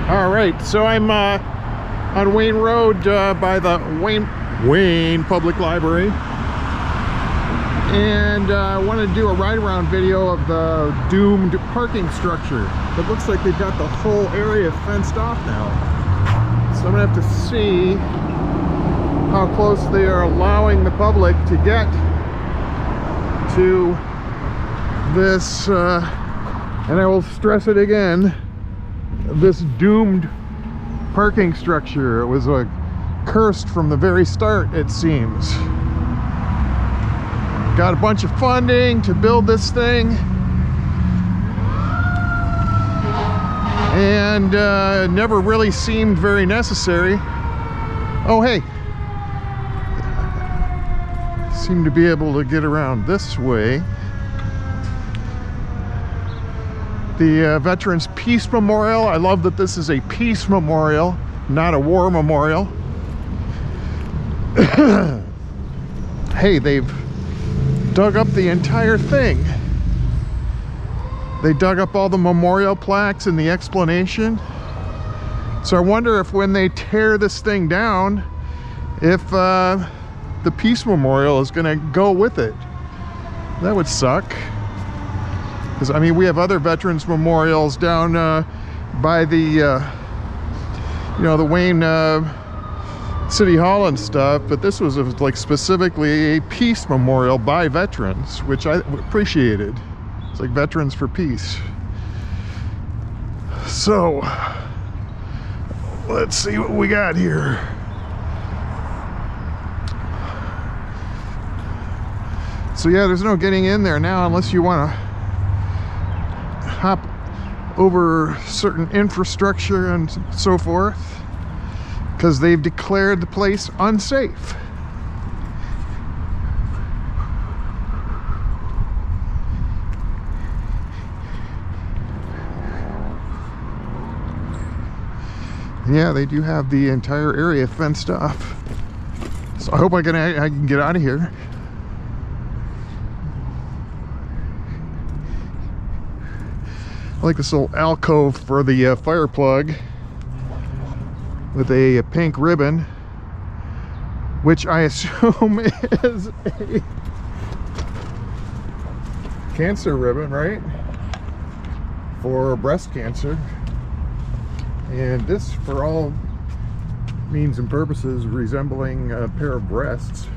All right, so I'm on Wayne Road by the Wayne Public Library, and I wanted to do a ride-around video of the doomed parking structure. It looks like they've got the whole area fenced off now, so I'm gonna have to see how close they are allowing the public to get to this, and I will stress it again, this doomed parking structure. It was cursed from the very start, it seems. Got a bunch of funding to build this thing, and never really seemed very necessary. Oh hey, seem to be able to get around this way. The Veterans Peace Memorial. I love that this is a peace memorial, not a war memorial. Hey, they've dug up the entire thing. They dug up all the memorial plaques and the explanation. So I wonder if when they tear this thing down, if the Peace Memorial is gonna go with it. That would suck. Because, I mean, we have other veterans memorials down by the, you know, the Wayne City Hall and stuff, but this was like specifically a peace memorial by veterans, which I appreciated. It's like Veterans for Peace. So, let's see what we got here. So yeah, there's no getting in there now unless you want to hop over certain infrastructure and so forth, because they've declared the place unsafe. Yeah, they do have the entire area fenced off. So I hope I can get out of here. I like this little alcove for the fire plug with a pink ribbon, which I assume is a cancer ribbon, right? For breast cancer. And this, for all means and purposes, resembling a pair of breasts.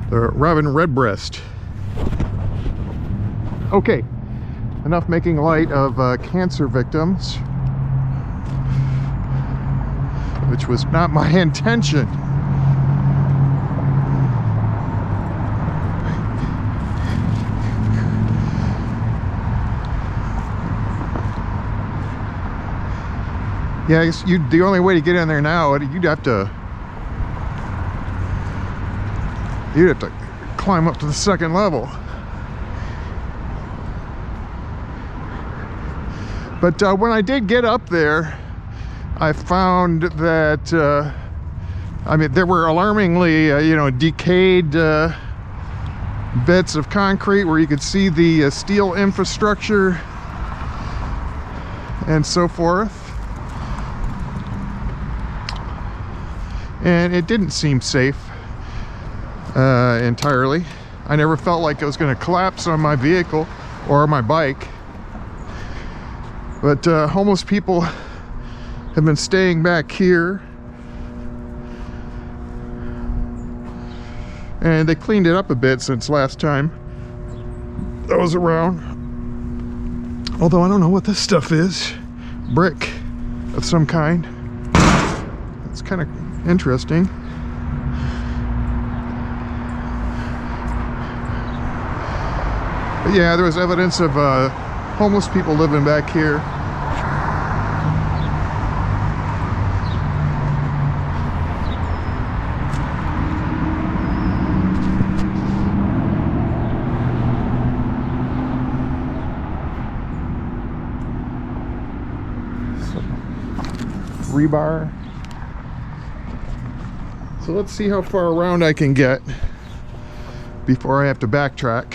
The Robin Redbreast. Okay, enough making light of cancer victims, which was not my intention. Yeah, I guess the only way to get in there now, you'd have to climb up to the second level. But when I did get up there, I found that I mean, there were alarmingly you know, decayed bits of concrete where you could see the steel infrastructure and so forth. And it didn't seem safe entirely. I never felt like it was going to collapse on my vehicle or my bike. But homeless people have been staying back here, and they cleaned it up a bit since last time I was around. Although I don't know what this stuff is. Brick of some kind. It's kind of interesting. But yeah, there was evidence of homeless people living back here. rebar. So let's see how far around I can get before I have to backtrack.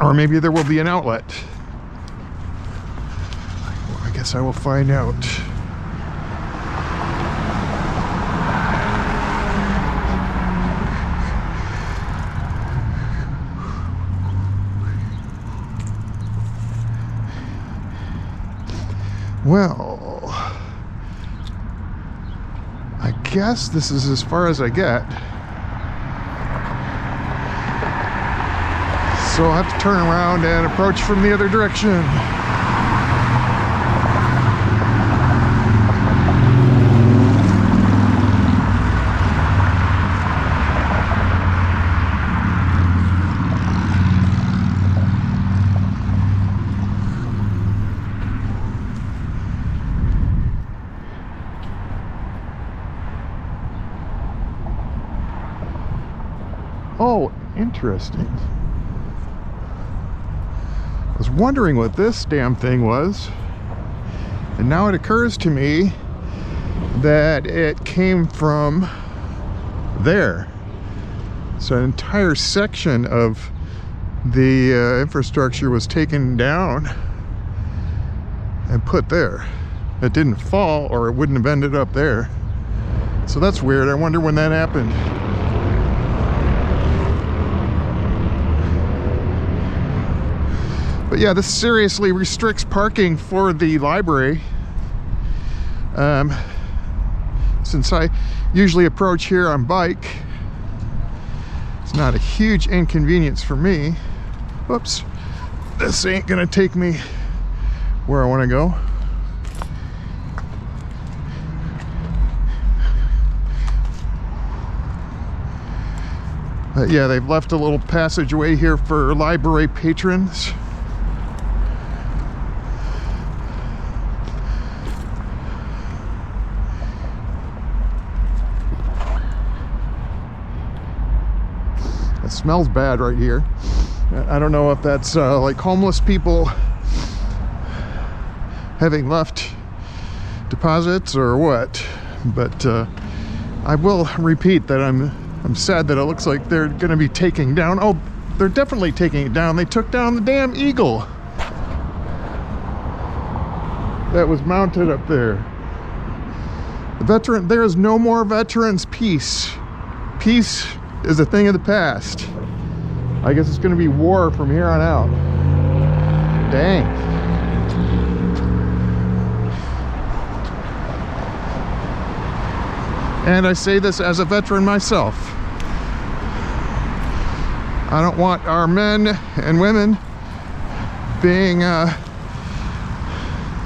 Or maybe there will be an outlet. Well, I guess I will find out. Well, I guess this is as far as I get. So I'll have to turn around and approach from the other direction. Oh, interesting. I was wondering what this damn thing was, and now it occurs to me that it came from there. So an entire section of the infrastructure was taken down and put there. It didn't fall, or it wouldn't have ended up there. So that's weird. I wonder when that happened. But yeah, this seriously restricts parking for the library. Since I usually approach here on bike, it's not a huge inconvenience for me. Whoops, this ain't gonna take me where I want to go. But yeah, they've left a little passageway here for library patrons. It smells bad right here. I don't know if that's like homeless people having left deposits or what, but I will repeat that I'm sad that it looks like they're going to be taking down. Oh, they're definitely taking it down. They took down the damn eagle that was mounted up there. There is no more veterans' peace. Peace is a thing of the past. I guess it's going to be war from here on out. Dang. And I say this as a veteran myself. I don't want our men and women being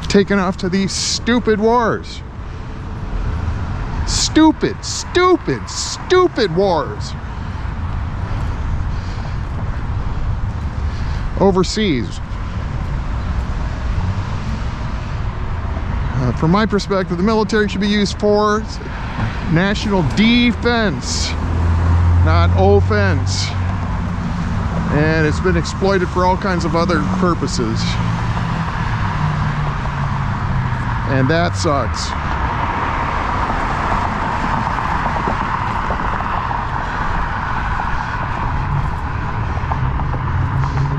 taken off to these stupid wars. Stupid wars. Overseas. From my perspective, the military should be used for national defense, not offense. And it's been exploited for all kinds of other purposes. And that sucks.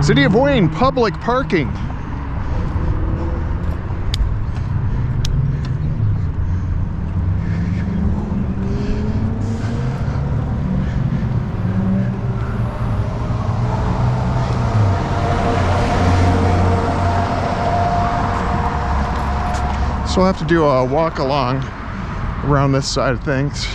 City of Wayne, public parking. So I'll have to do a walk along around this side of things.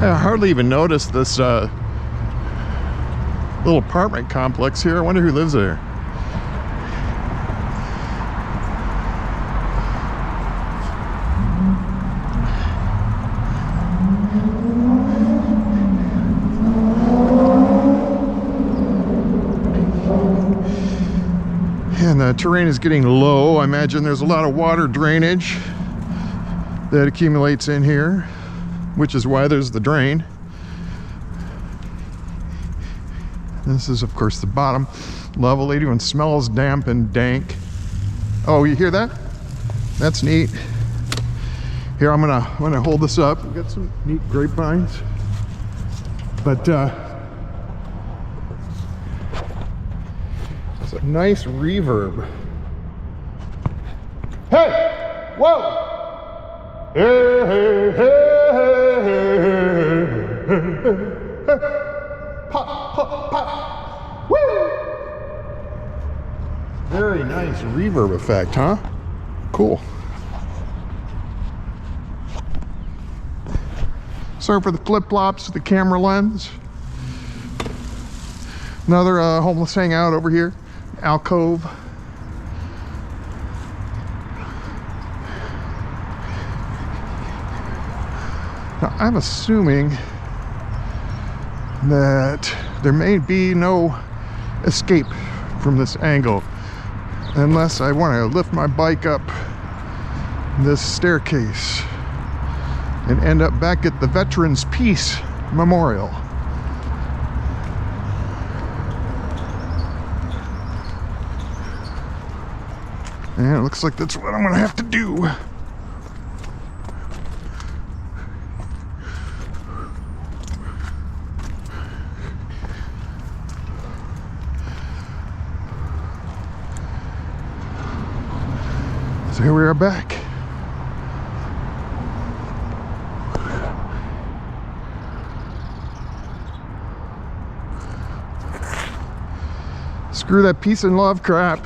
I hardly even noticed this little apartment complex here. I wonder who lives there. Terrain is getting low. I imagine there's a lot of water drainage that accumulates in here, which is why there's the drain. This is, of course, the bottom level. It even smells damp and dank. Oh, you hear that? That's neat. Here, I'm gonna hold this up. We've got some neat grapevines, but it's a nice reverb. Hey! Whoa! Hey, hey, hey, hey, hey, hey. Pop, pop, pop. Woo! Very nice reverb effect, huh? Cool. Sorry for the flip-flops, the camera lens. Another homeless hangout over here, alcove. Now, I'm assuming that there may be no escape from this angle unless I want to lift my bike up this staircase and end up back at the Veterans Peace Memorial. And it looks like that's what I'm gonna have to do. So here we are back. Screw that peace and love crap.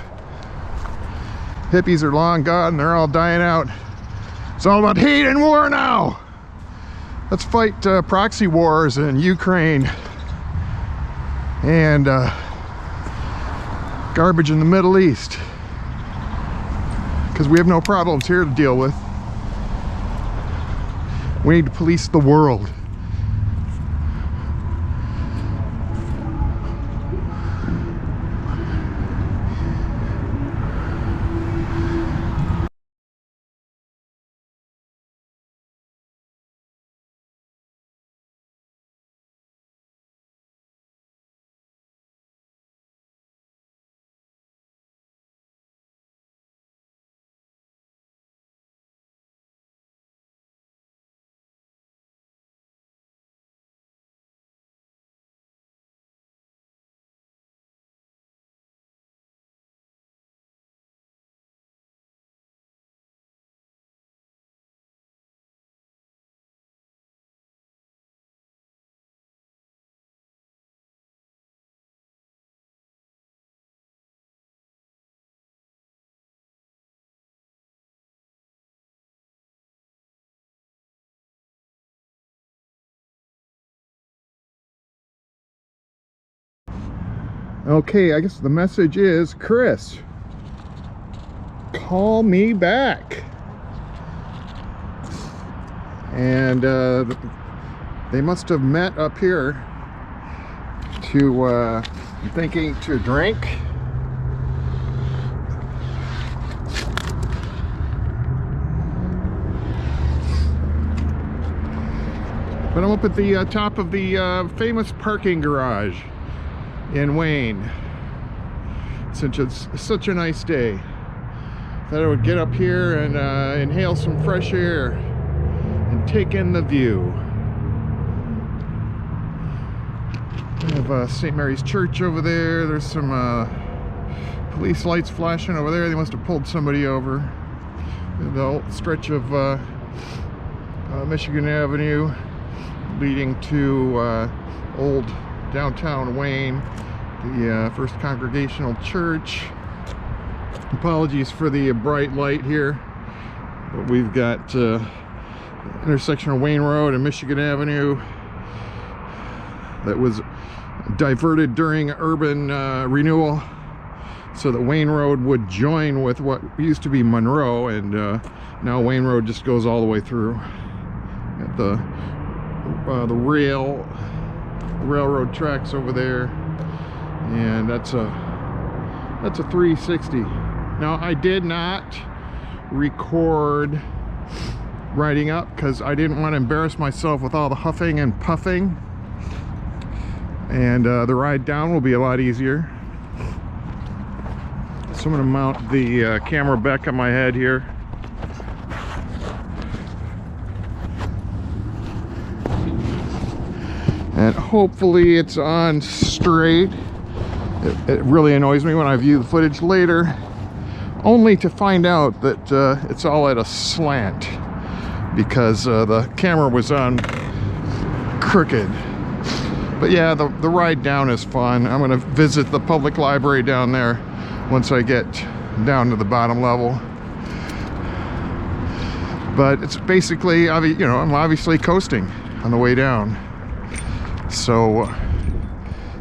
Hippies are long gone, they're all dying out. It's all about hate and war now. Let's fight proxy wars in Ukraine and garbage in the Middle East, because we have no problems here to deal with. We need to police the world. Okay, I guess the message is, Chris, call me back. And they must have met up here to, thinking to drink. But I'm up at the top of the famous parking garage in Wayne. Since it's such a nice day, thought I would get up here and inhale some fresh air and take in the view. We have St. Mary's Church over there. There's some police lights flashing over there. They must have pulled somebody over. The whole stretch of Michigan Avenue leading to old downtown Wayne, the First Congregational Church. Apologies for the bright light here, but we've got intersection of Wayne Road and Michigan Avenue that was diverted during urban renewal so that Wayne Road would join with what used to be Monroe, and now Wayne Road just goes all the way through. Got the railroad tracks over there, and that's a 360. Now, I did not record riding up because I didn't want to embarrass myself with all the huffing and puffing. And the ride down will be a lot easier. So I'm going to mount the camera back on my head here. And hopefully it's on straight. It really annoys me when I view the footage later, only to find out that it's all at a slant because the camera was on crooked. But yeah, the ride down is fun. I'm gonna visit the public library down there once I get down to the bottom level. But it's basically, you know, I'm obviously coasting on the way down. So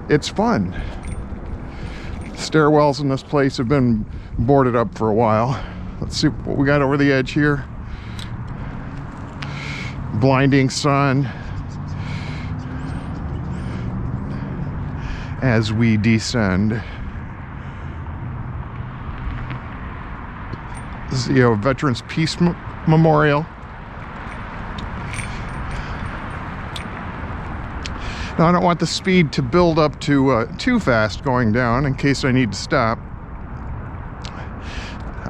it's fun. Stairwells in this place have been boarded up for a while. Let's see what we got over the edge here. Blinding sun as we descend. This is the Veterans Peace Memorial. Now, I don't want the speed to build up to too fast going down in case I need to stop.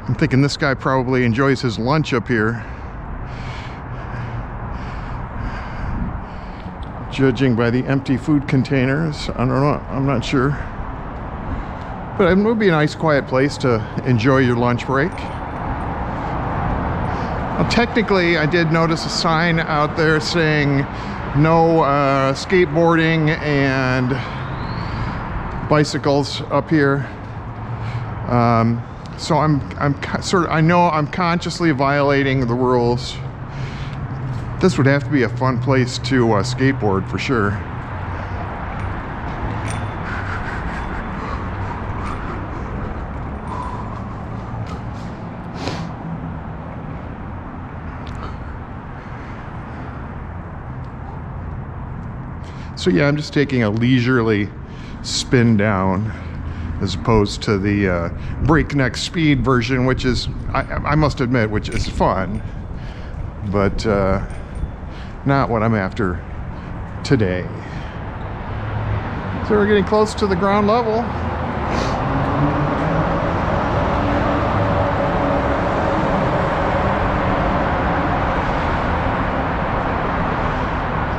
I'm thinking this guy probably enjoys his lunch up here. Judging by the empty food containers, I don't know, I'm not sure. But it would be a nice quiet place to enjoy your lunch break. Well, technically, I did notice a sign out there saying no skateboarding and bicycles up here. So I know I'm consciously violating the rules. This would have to be a fun place to skateboard for sure. So yeah, I'm just taking a leisurely spin down as opposed to the breakneck speed version, which is, I must admit, which is fun, but not what I'm after today. So we're getting close to the ground level.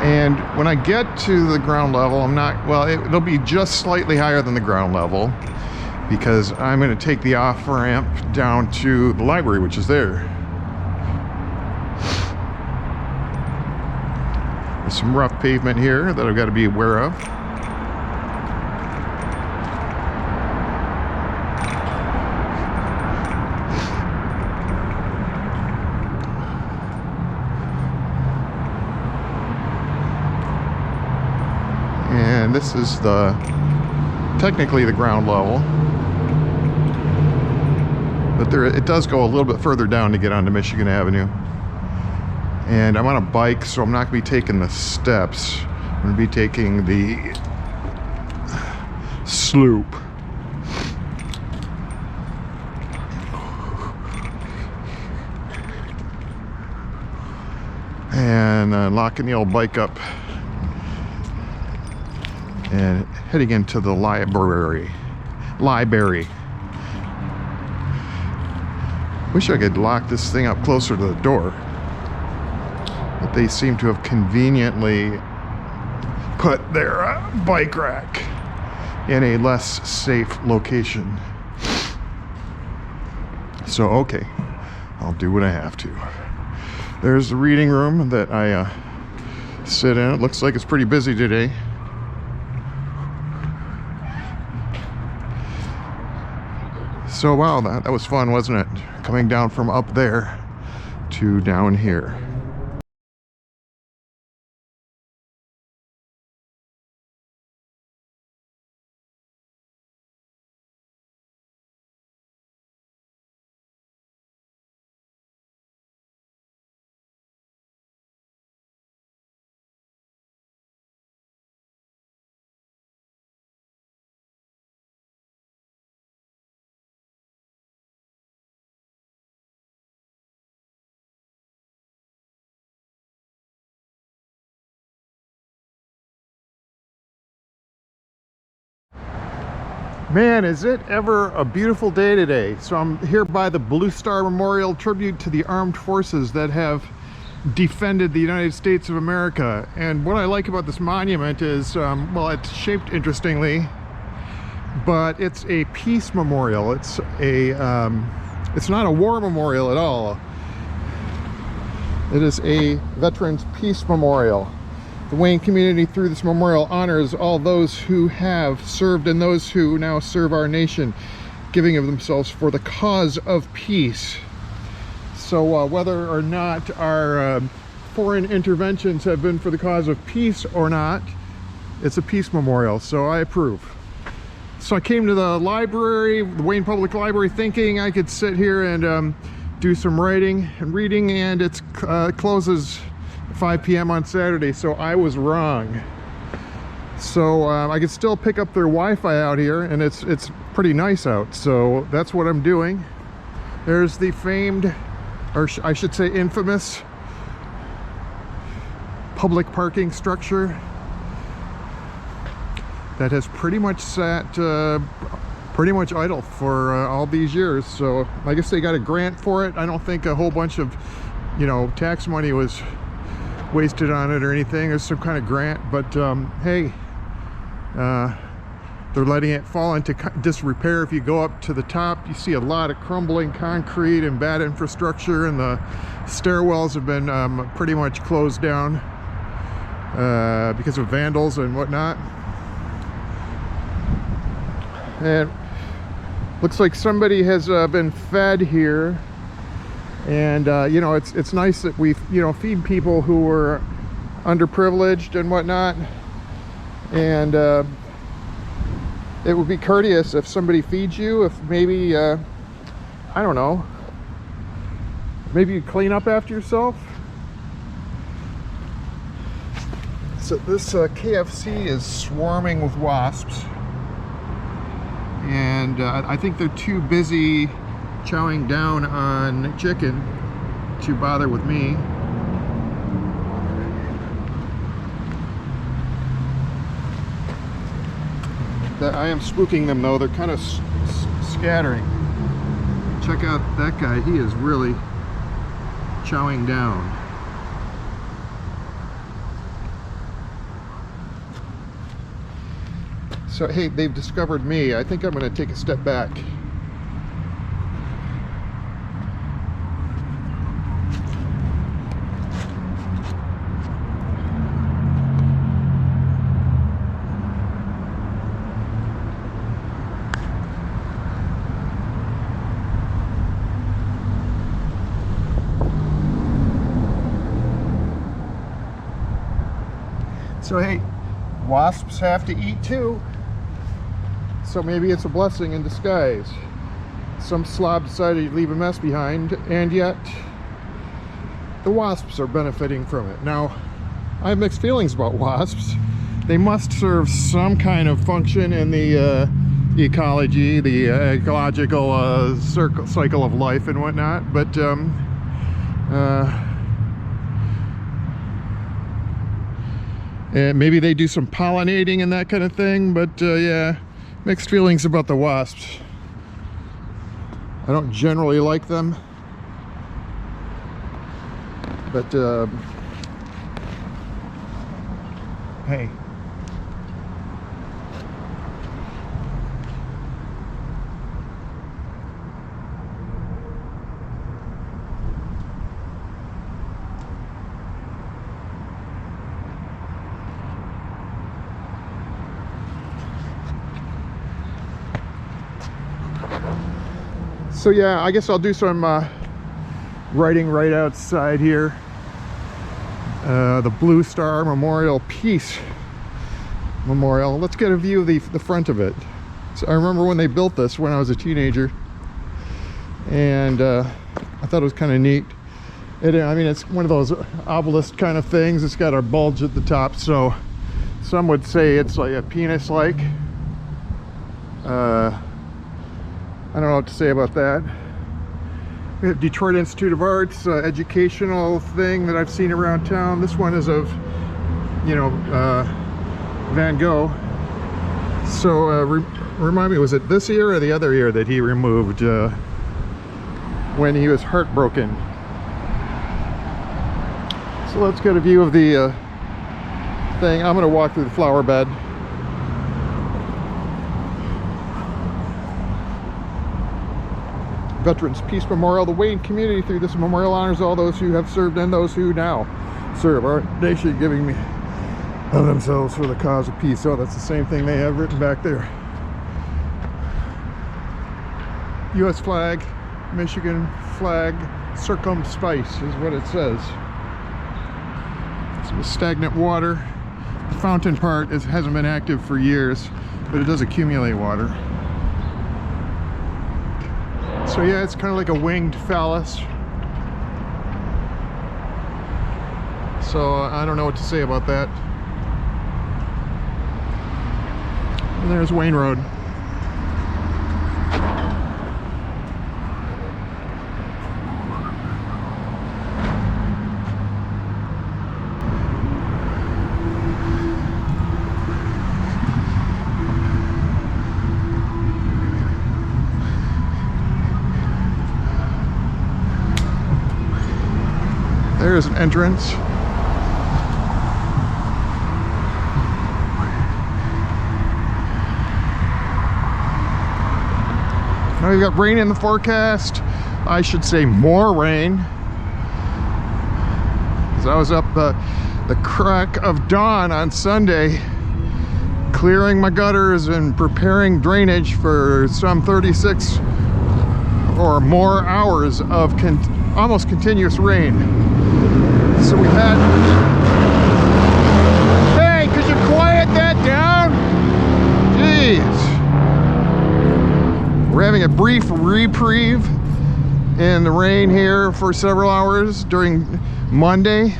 And when I get to the ground level, I'm not, well, it'll be just slightly higher than the ground level because I'm going to take the off ramp down to the library, which is there. There's some rough pavement here that I've got to be aware of. And this is technically the ground level, but it does go a little bit further down to get onto Michigan Avenue. And I'm on a bike, so I'm not going to be taking the steps. I'm going to be taking the sloop. And locking the old bike up and heading into the library. Wish I could lock this thing up closer to the door, but they seem to have conveniently put their bike rack in a less safe location. So okay, I'll do what I have to. There's the reading room that I sit in. It looks like it's pretty busy today. So wow, that was fun, wasn't it? Coming down from up there to down here. Man, is it ever a beautiful day today. So I'm here by the Blue Star Memorial, tribute to the armed forces that have defended the United States of America. And what I like about this monument is, well, it's shaped interestingly, but it's a peace memorial. It's not a war memorial at all. It is a Veterans Peace Memorial. The Wayne community, through this memorial, honors all those who have served and those who now serve our nation, giving of themselves for the cause of peace. So whether or not our foreign interventions have been for the cause of peace or not, it's a peace memorial, so I approve. So I came to the library, the Wayne Public Library, thinking I could sit here and do some writing and reading, and it closes 5 p.m. on Saturday, so I was wrong. So I could still pick up their Wi-Fi out here, and it's pretty nice out, so that's what I'm doing. There's the famed, or I should say infamous, public parking structure that has pretty much sat pretty much idle for all these years. So I guess they got a grant for it. I don't think a whole bunch of, you know, tax money was wasted on it or anything. There's some kind of grant, but hey, they're letting it fall into disrepair. If you go up to the top, you see a lot of crumbling concrete and bad infrastructure, and the stairwells have been pretty much closed down because of vandals and whatnot. And looks like somebody has been fed here. And you know, it's nice that we, you know, feed people who were underprivileged and whatnot. And it would be courteous if somebody feeds you, if maybe I don't know, maybe you clean up after yourself. So this KFC is swarming with wasps, and I think they're too busy chowing down on chicken to bother with me. I am spooking them though. They're kind of scattering. Check out that guy. He is really chowing down. So hey, they've discovered me. I think I'm going to take a step back. So hey, wasps have to eat too. So maybe it's a blessing in disguise. Some slob decided to leave a mess behind, and yet the wasps are benefiting from it. Now, I have mixed feelings about wasps. They must serve some kind of function in the ecology, the ecological cycle of life and whatnot, but and maybe they do some pollinating and that kind of thing, but yeah, mixed feelings about the wasps. I don't generally like them, but hey. So yeah, I guess I'll do some writing right outside here. The Blue Star Memorial Peace Memorial. Let's get a view of the front of it. So I remember when they built this when I was a teenager, and I thought it was kind of neat. I mean, it's one of those obelisk kind of things. It's got a bulge at the top, so some would say it's like a penis-like. I don't know what to say about that. We have Detroit Institute of Arts, educational thing that I've seen around town. This one is of, you know, Van Gogh. So remind me, was it this ear or the other ear that he removed when he was heartbroken? So let's get a view of the thing. I'm going to walk through the flower bed. Veterans Peace Memorial. The Wayne community through this memorial honors all those who have served and those who now serve our nation, giving me of themselves for the cause of peace. Oh, that's the same thing they have written back there. U.S. flag, Michigan flag, circumspice is what it says. Some stagnant water. The fountain part hasn't been active for years, but it does accumulate water. So yeah, it's kind of like a winged phallus. So I don't know what to say about that. And there's Wayne Road. There's an entrance. Now we've got rain in the forecast. I should say more rain. Because I was up the crack of dawn on Sunday clearing my gutters and preparing drainage for some 36 or more hours of almost continuous rain. So we had... Hey, could you quiet that down? Jeez. We're having a brief reprieve in the rain here for several hours during Monday,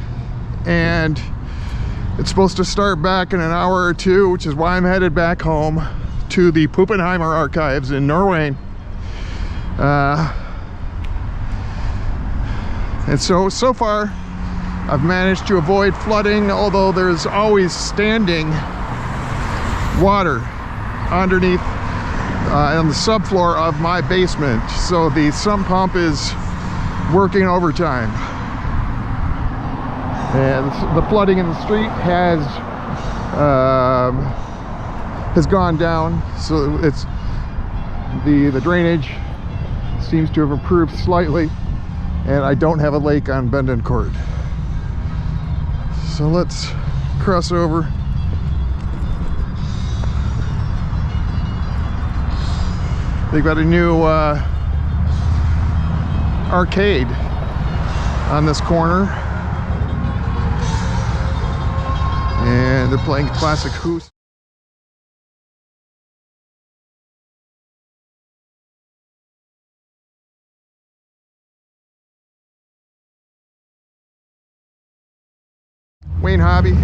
and it's supposed to start back in an hour or two, which is why I'm headed back home to the Puppenheimer Archives in Norway. And so far I've managed to avoid flooding, although there's always standing water underneath on the subfloor of my basement. So the sump pump is working overtime. And the flooding in the street has gone down, so it's the drainage seems to have improved slightly, and I don't have a lake on Bendon Court. So let's cross over. They've got a new arcade on this corner, and they're playing classic Who's. Wayne Hobby.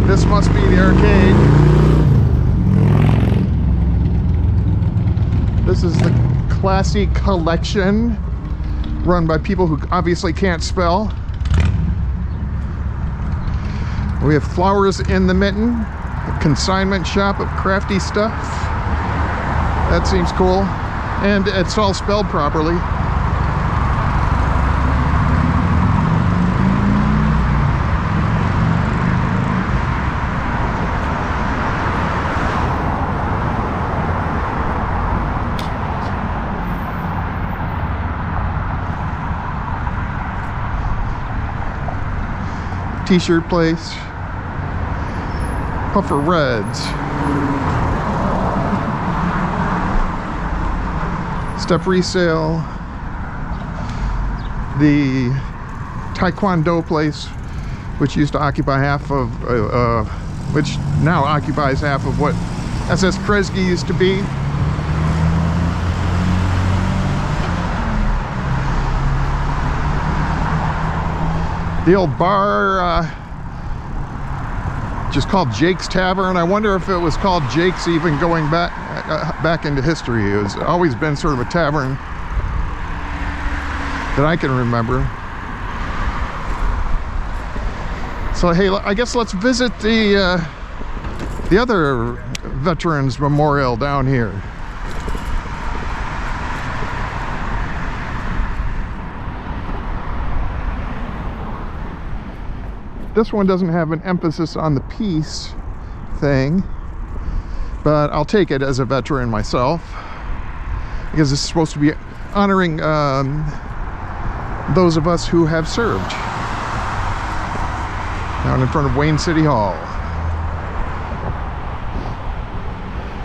This must be the arcade. This is the Classy Collection, run by people who obviously can't spell. We have Flowers in the Mitten, a consignment shop of crafty stuff. That seems cool. And it's all spelled properly. T-shirt place, Puffer Reds, stuff resale, the Taekwondo place, which used to occupy half of, which now occupies half of what SS Kresge used to be. The old bar, just called Jake's Tavern. I wonder if it was called Jake's even going back into history. It was always been sort of a tavern that I can remember. So hey, I guess let's visit the other Veterans Memorial down here. This one doesn't have an emphasis on the peace thing, but I'll take it as a veteran myself, because it's supposed to be honoring those of us who have served. Down in front of Wayne City Hall.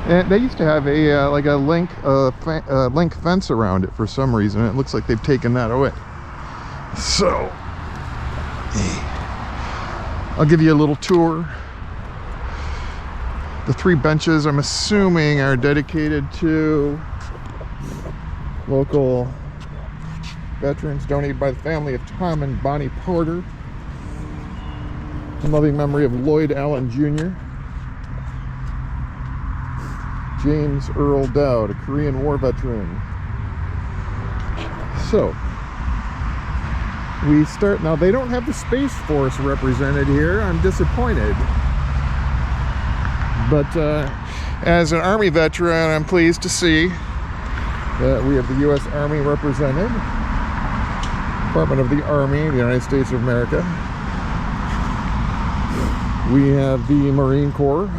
And they used to have a like a link fence around it for some reason. It looks like they've taken that away. So I'll give you a little tour. The 3 benches, I'm assuming, are dedicated to local veterans, donated by the family of Tom and Bonnie Porter, in loving memory of Lloyd Allen Jr., James Earl Dowd, a Korean War veteran. So we start now. They don't have the Space Force represented here. I'm disappointed, but as an Army veteran, I'm pleased to see that we have the U.S. Army represented. Department of the Army of the United States of America. We have the Marine Corps.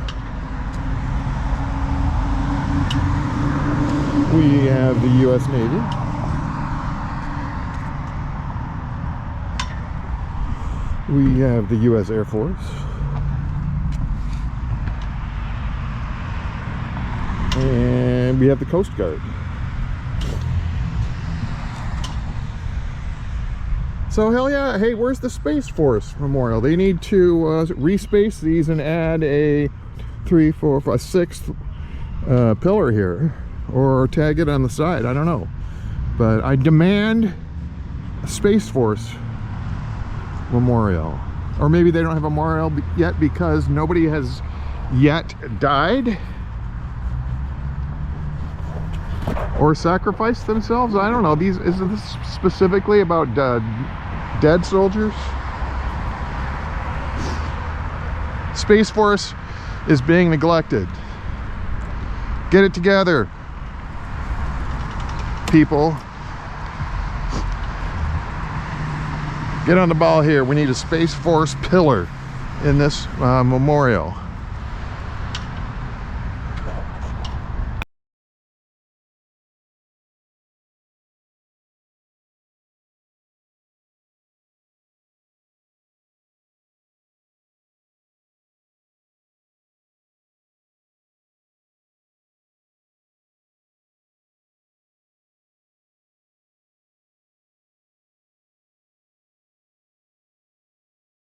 We have the U.S. Navy. We have the U.S. Air Force. And we have the Coast Guard. So hell yeah, hey, where's the Space Force Memorial? They need to respace these and add a 3, 4, 5, 6th pillar here, or tag it on the side. I don't know, but I demand a Space Force Memorial. Or maybe they don't have a memorial yet because nobody has yet died or sacrificed themselves. I don't know. Is this specifically about dead soldiers? Space Force is being neglected. Get it together, people. Get on the ball here. We need a Space Force pillar in this memorial.